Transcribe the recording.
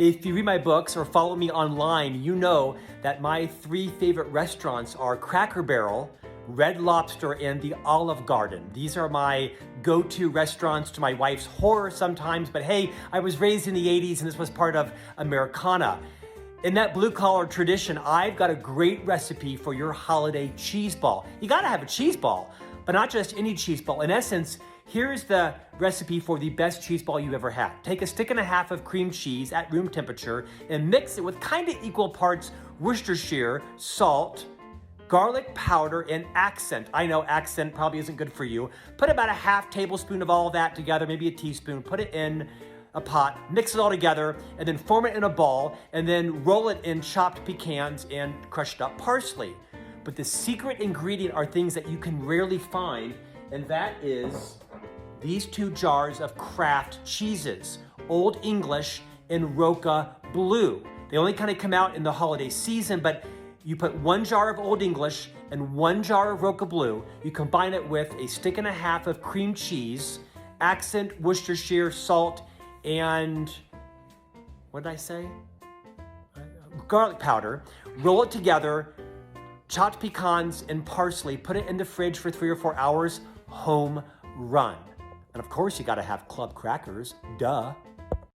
If you read my books or follow me online, you know that my three favorite restaurants are Cracker Barrel, Red Lobster, and the Olive Garden. These are my go-to restaurants, to my wife's horror sometimes, but hey, I was raised in the 80s and this was part of Americana. In that blue-collar tradition, I've got a great recipe for your holiday cheese ball. You gotta have a cheese ball, but not just any cheese ball. In essence, here's the recipe for the best cheese ball you've ever had. Take a stick and a half of cream cheese at room temperature and mix it with kind of equal parts Worcestershire, salt, garlic powder, and accent. I know accent probably isn't good for you. Put about a half tablespoon of all of that together, maybe a teaspoon, put it in a pot, mix it all together, and then form it in a ball, and then roll it in chopped pecans and crushed up parsley. But the secret ingredient are things that you can rarely find, and that is these 2 jars of Kraft cheeses, Old English and Roka Blue. They only kind of come out in the holiday season, but you put 1 jar of Old English and 1 jar of Roka Blue. You combine it with a stick and a half of cream cheese, accent, Worcestershire, salt, and what did I say? Garlic powder. Roll it together, chopped pecans and parsley, put it in the fridge for 3 or 4 hours, home run. And of course, you gotta have club crackers, duh.